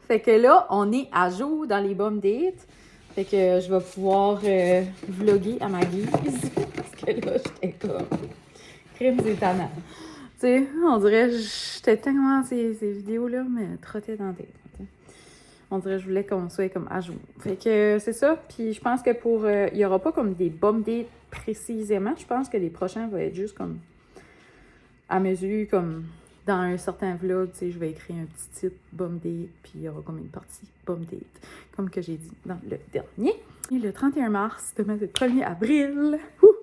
Fait que là, on est à jour dans les bum dates. Fait que je vais pouvoir vlogger à ma guise. Parce que là, j'étais comme... Crime, c'est tannant. Tu sais, on dirait j'étais tellement ces vidéos-là, mais trottais dans la tête. T'sais. On dirait que je voulais qu'on soit comme à jour. Fait que c'est ça. Puis je pense que pour... il n'y aura pas comme des bum dates précisément. Je pense que les prochains vont être juste comme à mesure, comme dans un certain vlog, tu sais, je vais écrire un petit titre bum date, puis il y aura comme une partie bum date, comme que j'ai dit dans le dernier. Et le 31 mars, demain c'est le 1er avril. Ouh!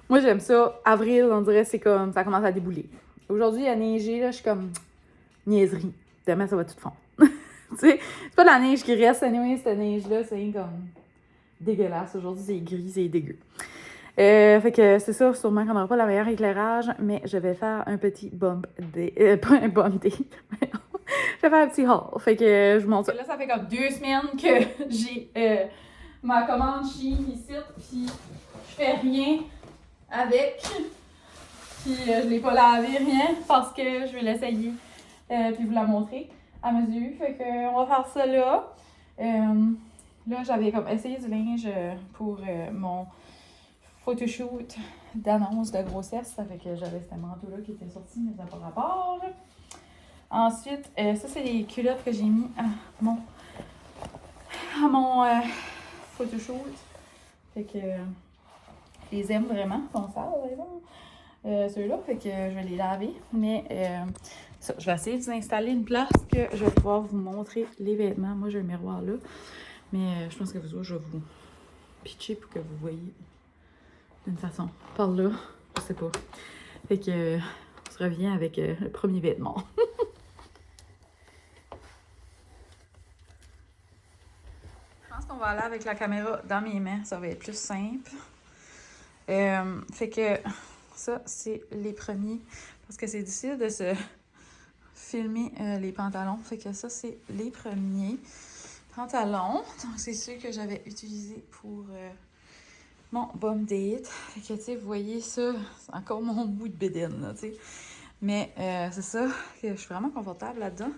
Moi j'aime ça. Avril, on dirait c'est comme ça commence à débouler. Aujourd'hui, il a neigé, là, je suis comme niaiserie. Demain ça va tout fondre. Tu sais, c'est pas de la neige qui reste, anyway, cette neige-là, c'est comme dégueulasse. Aujourd'hui, c'est gris, c'est dégueu. Fait que c'est ça, sûrement qu'on n'aura pas le meilleur éclairage, mais je vais faire un petit bump date. Pas un bump date, mais je vais faire un petit haul. Fait que je vous montre ça. Là, ça fait comme 2 semaines que j'ai ma commande Shein ici, puis je fais rien avec. Puis je l'ai pas lavé, rien, parce que je vais l'essayer, puis vous la montrer à mesure. Fait que on va faire ça là. Là, j'avais comme essayé du linge pour mon photoshoot d'annonce de grossesse. Ça fait que j'avais ce manteau-là qui était sorti, mais ça n'a pas rapport. Ensuite, ça, c'est les culottes que j'ai mis à mon photoshoot. Fait que je les aime vraiment. Ils sont sales, par exemple. Ceux-là, fait que je vais les laver. Mais ça, je vais essayer de vous installer une place que je vais pouvoir vous montrer les vêtements. Moi, j'ai un miroir là. Mais je pense que vous autres, je vais vous pitcher pour que vous voyez d'une façon. Par là, je sais pas. Fait que on se revient avec le premier vêtement. Je pense qu'on va aller avec la caméra dans mes mains, ça va être plus simple. Fait que ça, c'est les premiers. Parce que c'est difficile de se filmer les pantalons. Fait que ça, c'est les premiers pantalons. Donc, c'est ceux que j'avais utilisés pour mon bum date. Fait que, tu sais, vous voyez ça, c'est encore mon bout de bédaine, là, tu sais. Mais c'est ça, que je suis vraiment confortable là-dedans.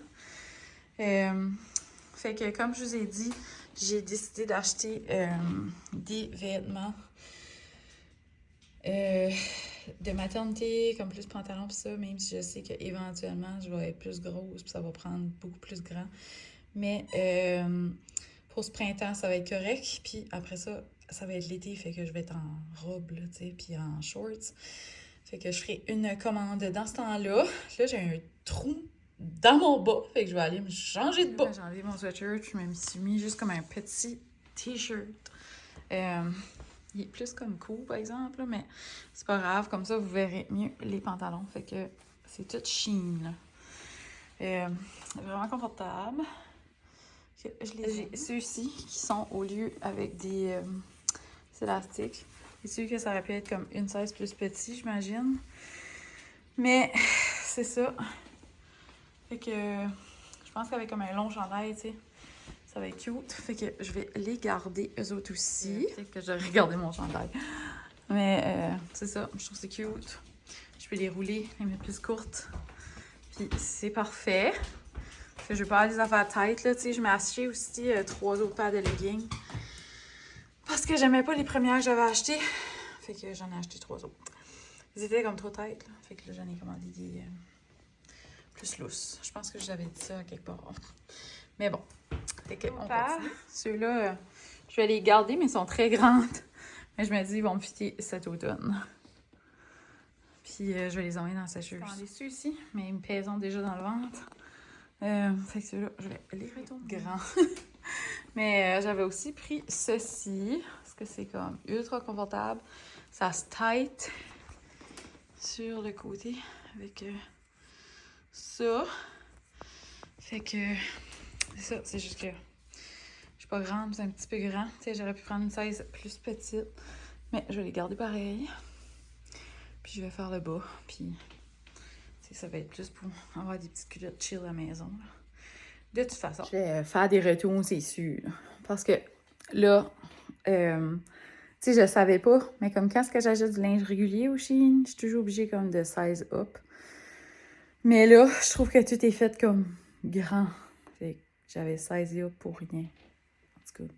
Fait que, comme je vous ai dit, j'ai décidé d'acheter des vêtements de maternité, comme plus pantalon pis ça, même si je sais qu'éventuellement, je vais être plus grosse, puis ça va prendre beaucoup plus grand. Mais pour ce printemps, ça va être correct. Puis après ça, ça va être l'été, fait que je vais être en robe, là, tu sais, puis en shorts. Fait que je ferai une commande dans ce temps-là. Là, j'ai un trou dans mon bas, fait que je vais aller me changer de bas. J'ai enlevé mon sweatshirt, je me suis mis juste comme un petit t-shirt. Il est plus comme cool, par exemple, là, mais c'est pas grave. Comme ça, vous verrez mieux les pantalons. Fait que c'est tout Shein, là. Vraiment confortable. J'ai ceux-ci qui sont au lieu avec des élastiques. C'est sûr que ça aurait pu être comme une size plus petit, j'imagine. Mais c'est ça. Fait que je pense qu'avec comme un long chandail, tu sais, ça va être cute. Fait que je vais les garder eux autres aussi. Peut-être que j'aurais gardé mon chandail. Mais c'est ça, je trouve que c'est cute. Je peux les rouler, les mettre plus courtes. Puis c'est parfait. Parce que je vais pas avoir des affaires têtes, là, tu sais. Je m'ai acheté aussi 3 autres paires de leggings. Parce que j'aimais pas les premières que j'avais achetées. Fait que j'en ai acheté 3 autres. Ils étaient comme trop têtes, là. Fait que là, j'en ai commandé des plus lousses. Je pense que j'avais dit ça quelque part. Mais bon. Fait que on continue. Ceux-là, je vais les garder, mais ils sont très grandes. Mais je me dis, ils vont me fitter cet automne. Puis je vais les envoyer dans la sécheuse. J'en ai su ici, mais ils me pèsent déjà dans le ventre. Fait que ceux-là, je vais les retourner grands. Mais j'avais aussi pris ceci, parce que c'est comme ultra confortable. Ça se tight sur le côté avec ça. Fait que c'est ça, c'est juste que je suis pas grande, c'est un petit peu grand. Tu sais, j'aurais pu prendre une size plus petite, mais je vais les garder pareil. Puis je vais faire le bas, puis ça va être plus pour avoir des petites culottes chill à la maison. Là. De toute façon, je vais faire des retours, c'est sûr. Parce que là, tu sais, je savais pas, mais comme quand est-ce que j'achète du linge régulier au Shein, je suis toujours obligée comme de size up. Mais là, je trouve que tout est fait comme grand. Fait que j'avais saisi up pour rien. En tout cas.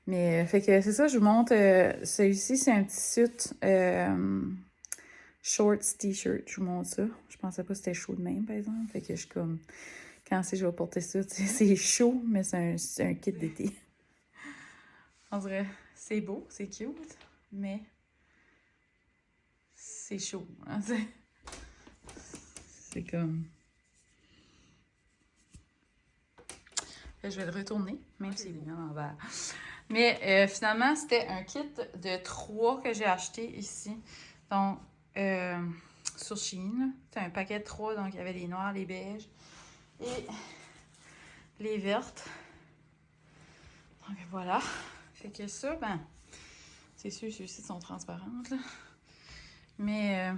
Mais, fait que c'est ça, je vous montre. Celui-ci, c'est un petit suit shorts t-shirt. Je vous montre ça. Je pensais pas que c'était chaud de même, par exemple. Fait que je suis comme, quand je vais porter ça, c'est chaud, mais c'est un kit d'été. On dirait, c'est beau, c'est cute, mais c'est chaud. Hein, c'est comme... Là, je vais le retourner, même s'il est bien en bas. Mais finalement, c'était un kit de 3 que j'ai acheté ici. Donc, sur Shein. C'était un paquet de 3, donc il y avait les noirs, les beiges et les vertes. Donc voilà. Fait que ça, ben, c'est sûr, ceux-ci sont transparentes, là. Mais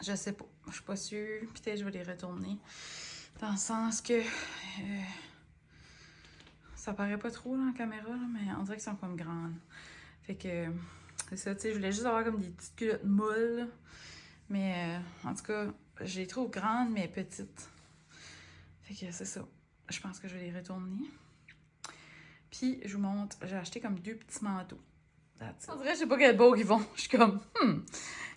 je sais pas. Je suis pas sûre. Peut-être que je vais les retourner. Dans le sens que ça paraît pas trop là, en caméra, là, mais on dirait qu'ils sont comme grandes. Fait que c'est ça, tu sais, je voulais juste avoir comme des petites culottes molles. Là. Mais en tout cas, je les trouve grandes, mais petites. Fait que c'est ça. Je pense que je vais les retourner. Puis, je vous montre, j'ai acheté comme 2 petits manteaux. On dirait, je sais pas quel beau ils vont. Je suis comme,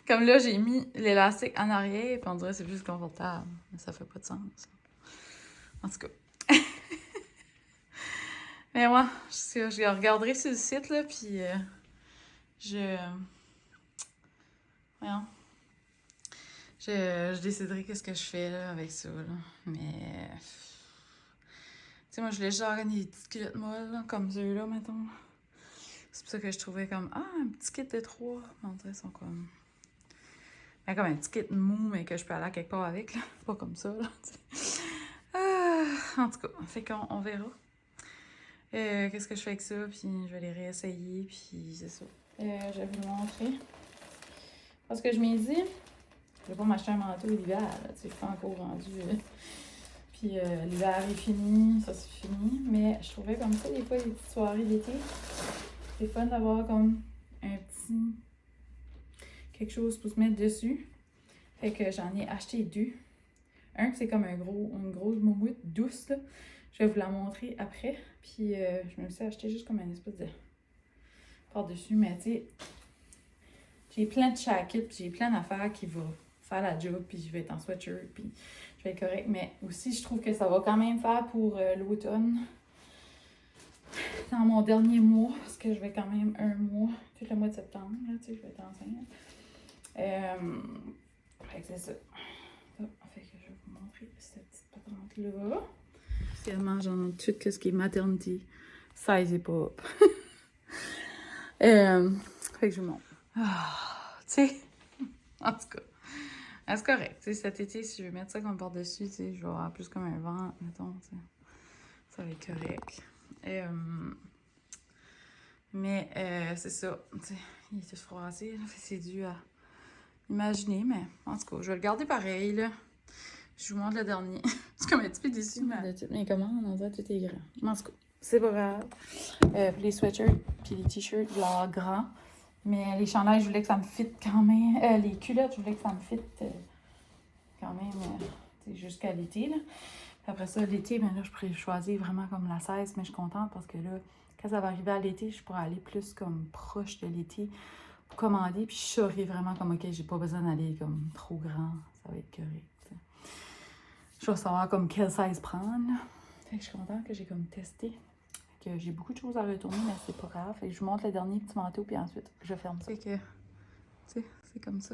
Comme là, j'ai mis l'élastique en arrière, puis on dirait que c'est plus confortable. Mais ça fait pas de sens. En tout cas. Mais moi, je regarderai sur le site, là, puis voyons. Je déciderai qu'est-ce que je fais, là, avec ça, là. Mais... Tu sais, moi, je voulais juste avoir des petites culottes molles, là, comme ceux-là, mettons. C'est pour ça que je trouvais comme, un petit kit de 3. On dirait, ils sont comme... Ben, comme un petit kit mou, mais que je peux aller à quelque part avec, là. Pas comme ça, là, en tout cas, fait qu'on verra. Qu'est-ce que je fais avec ça, puis je vais les réessayer, puis c'est ça. Je vais vous le montrer. Parce que je m'ai dit, je vais pas m'acheter un manteau l'hiver, là, tu sais, je suis pas encore rendue. Puis l'hiver est fini, ça c'est fini. Mais je trouvais comme ça, des fois, les petites soirées d'été, c'est fun d'avoir comme un petit quelque chose pour se mettre dessus. Fait que j'en ai acheté 2. Un, c'est comme une grosse moumoute douce, là. Je vais vous la montrer après. Puis je me suis acheté juste comme une espèce de par-dessus. Mais tu sais, j'ai plein de jackets, puis j'ai plein d'affaires qui vont faire la job, puis je vais être en sweatshirt, puis je vais être correct. Mais aussi, je trouve que ça va quand même faire pour l'automne. Dans mon dernier mois, parce que je vais quand même un mois, tout le mois de septembre, là, tu sais, je vais être enceinte. Fait que c'est ça. Fait que je vais vous montrer cette petite patente-là. Finalement, j'en ai tout ce qui est maternity. Size et pop. Fait que je vous montre. Tu sais, en tout cas, c'est correct. T'sais, cet été, si je vais mettre ça comme par-dessus, je vais avoir plus comme un ventre, mettons. T'sais. Ça va être correct. Mais c'est ça. T'sais, il est tout froissé. C'est dû à imaginer, mais en tout cas, je vais le garder pareil. Là. Je vous montre le dernier. C'est comme un petit peu déçu, mais de toutes mes commandes, on dirait que tout est grand. Mais en tout cas, c'est pas grave. Puis les sweatshirts, puis les t-shirts, je vais avoir grand. Mais les chandails, je voulais que ça me fitte quand même. Les culottes, je voulais que ça me fitte quand même jusqu'à l'été. Là. Puis après ça, l'été, ben là, je pourrais choisir vraiment comme la 16, mais je suis contente parce que là, quand ça va arriver à l'été, je pourrais aller plus comme proche de l'été pour commander. Puis je saurais vraiment comme, OK, j'ai pas besoin d'aller comme trop grand. Ça va être correct. T'sais. Je vais savoir comme quelle size prendre. Là. Fait que je suis contente que j'ai comme testé. Que j'ai beaucoup de choses à retourner, mais c'est pas grave. Fait que je vous montre le dernier petit manteau, puis ensuite, je ferme ça. Fait que, tu sais, c'est comme ça.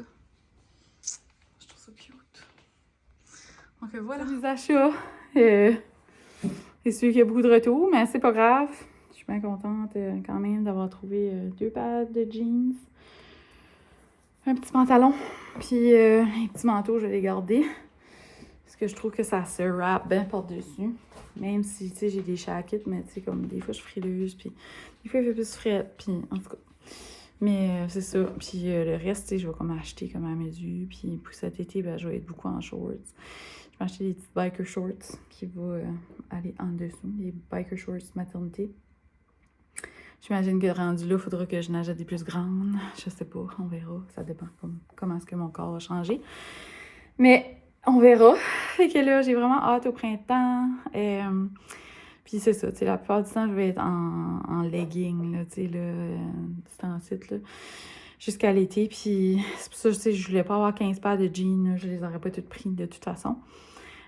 Je trouve ça cute. Donc voilà. Les achats. C'est sûr qu'il y a beaucoup de retours, mais c'est pas grave. Je suis bien contente quand même d'avoir trouvé 2 paires de jeans. Un petit pantalon. Puis un petit manteau, je vais les garder. Parce que je trouve que ça se wrap bien par-dessus. Même si, tu sais, j'ai des jackets, mais tu sais, comme des fois, je suis frileuse, puis des fois, il fait plus frette, puis en tout cas. Mais c'est ça. Puis le reste, tu sais, je vais comme acheter comme à mesure. Puis pour cet été, ben, je vais être beaucoup en shorts. Je vais acheter des petites biker shorts qui vont aller en dessous. Des biker shorts maternité. J'imagine que rendu là, il faudra que je n'achète des plus grandes. Je sais pas, on verra. Ça dépend comment est-ce que mon corps va changer. Mais on verra. Fait que là, j'ai vraiment hâte au printemps. Puis c'est ça, tu sais, la plupart du temps, je vais être en legging, là, tu sais, là, c'est en site, là, jusqu'à l'été. Puis c'est pour ça, tu sais, je voulais pas avoir 15 paires de jeans, là, je les aurais pas toutes pris de toute façon.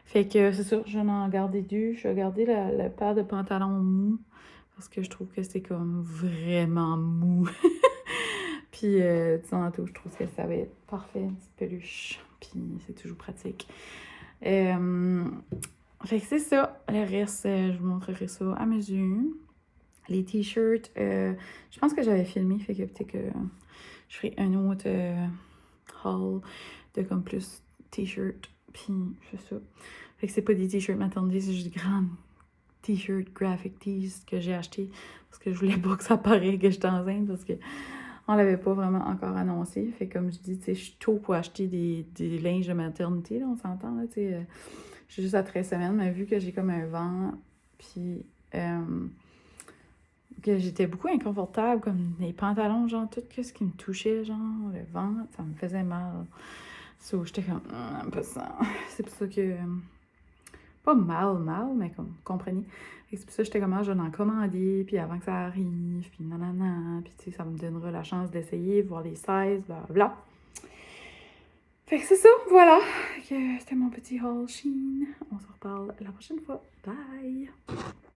Fait que c'est ça, j'en ai gardé deux. Je vais garder la paire de pantalons mous parce que je trouve que c'est comme vraiment mou. Puis, tu sais, en tout, je trouve que ça va être parfait, une petite peluche. Puis, c'est toujours pratique. Fait que c'est ça. Le reste, je vous montrerai ça à mesure. Les t-shirts, je pense que j'avais filmé, fait que peut-être que je ferai un autre haul de comme plus t-shirts. Puis, c'est ça. Fait que c'est pas des t-shirts maternité, c'est juste des grands t-shirts graphic tees que j'ai acheté parce que je voulais pas que ça paraisse que j'étais enceinte parce que on l'avait pas vraiment encore annoncé. Fait comme je dis, tu sais, je suis tôt pour acheter des linges de maternité, là, on s'entend, là, tu sais. Je suis juste à 13 semaines, mais vu que j'ai comme un vent, puis que j'étais beaucoup inconfortable, comme les pantalons, genre, tout ce qui me touchait, genre, le ventre, ça me faisait mal. So, j'étais comme, un peu ça. C'est pour ça que... pas mal, mais comme, comprenez. C'est pour ça que j'étais comme, je vais en commander, puis avant que ça arrive, puis nanana, puis tu sais, ça me donnera la chance d'essayer, voir les sizes, blablabla. Fait que c'est ça, voilà. C'était mon petit haul Shein. On se reparle la prochaine fois. Bye!